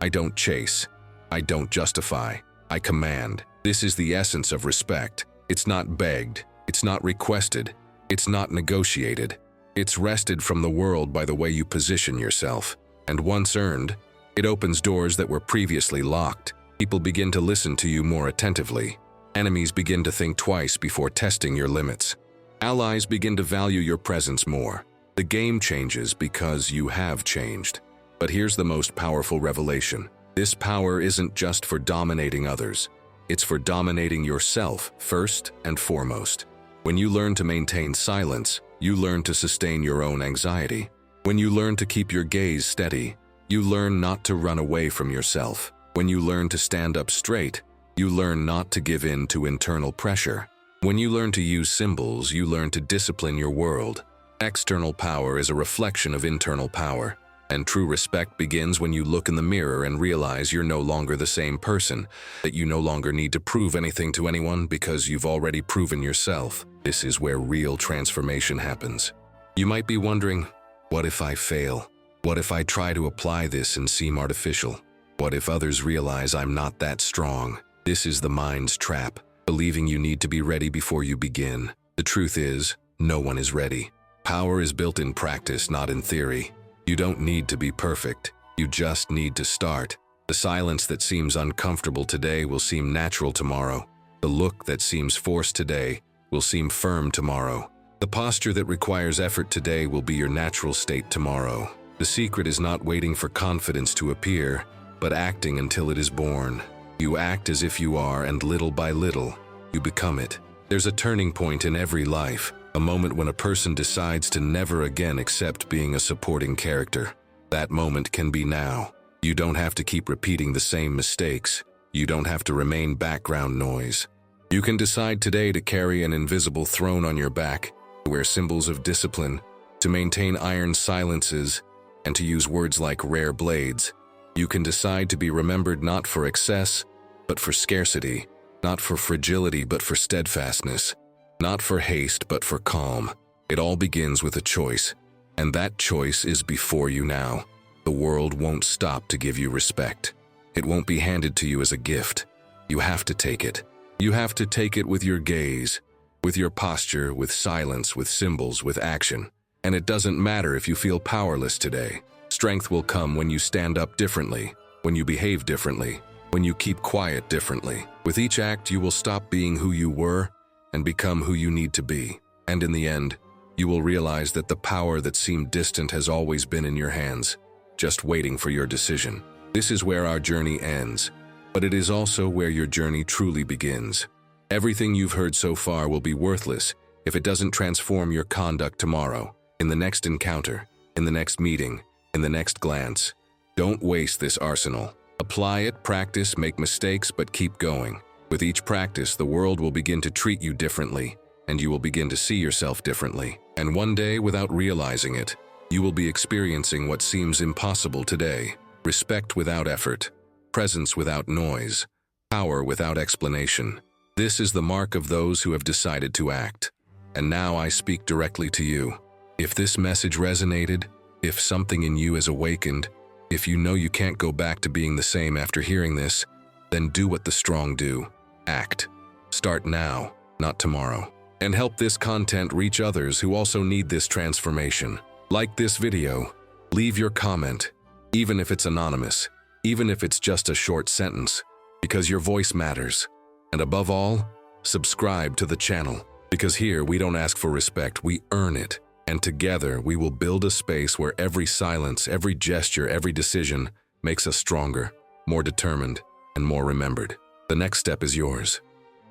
I don't chase, I don't justify, I command. This is the essence of respect. It's not begged, it's not requested, it's not negotiated. It's wrested from the world by the way you position yourself. And once earned, it opens doors that were previously locked. People begin to listen to you more attentively. Enemies begin to think twice before testing your limits. Allies begin to value your presence more. The game changes because you have changed. But here's the most powerful revelation. This power isn't just for dominating others. It's for dominating yourself first and foremost. When you learn to maintain silence, you learn to sustain your own anxiety. When you learn to keep your gaze steady, you learn not to run away from yourself. When you learn to stand up straight, you learn not to give in to internal pressure. When you learn to use symbols, you learn to discipline your world. External power is a reflection of internal power. And true respect begins when you look in the mirror and realize you're no longer the same person, that you no longer need to prove anything to anyone because you've already proven yourself. This is where real transformation happens. You might be wondering, what if I fail? What if I try to apply this and seem artificial? What if others realize I'm not that strong? This is the mind's trap, believing you need to be ready before you begin. The truth is, no one is ready. Power is built in practice, not in theory. You don't need to be perfect. You just need to start. The silence that seems uncomfortable today will seem natural tomorrow. The look that seems forced today will seem firm tomorrow. The posture that requires effort today will be your natural state tomorrow. The secret is not waiting for confidence to appear, but acting until it is born. You act as if you are, and little by little, you become it. There's a turning point in every life. A moment when a person decides to never again accept being a supporting character. That moment can be now. You don't have to keep repeating the same mistakes. You don't have to remain background noise. You can decide today to carry an invisible throne on your back, to wear symbols of discipline, to maintain iron silences, and to use words like rare blades. You can decide to be remembered not for excess, but for scarcity, not for fragility, but for steadfastness. Not for haste, but for calm. It all begins with a choice, and that choice is before you now. The world won't stop to give you respect. It won't be handed to you as a gift. You have to take it. You have to take it with your gaze, with your posture, with silence, with symbols, with action. And it doesn't matter if you feel powerless today. Strength will come when you stand up differently, when you behave differently, when you keep quiet differently. With each act, you will stop being who you were and become who you need to be. And in the end, you will realize that the power that seemed distant has always been in your hands, just waiting for your decision. This is where our journey ends, but it is also where your journey truly begins. Everything you've heard so far will be worthless if it doesn't transform your conduct tomorrow, in the next encounter, in the next meeting, in the next glance. Don't waste this arsenal. Apply it, practice, make mistakes, but keep going. With each practice, the world will begin to treat you differently, and you will begin to see yourself differently. And one day, without realizing it, you will be experiencing what seems impossible today. Respect without effort, presence without noise, power without explanation. This is the mark of those who have decided to act. And now I speak directly to you. If this message resonated, if something in you is awakened, if you know you can't go back to being the same after hearing this, then do what the strong do. Act. Start now, not tomorrow. And help this content reach others who also need this transformation. Like this video. Leave your comment, even if it's anonymous, even if it's just a short sentence, because your voice matters. And above all, subscribe to the channel, because here we don't ask for respect, we earn it. And together we will build a space where every silence, every gesture, every decision makes us stronger, more determined, and more remembered. The next step is yours.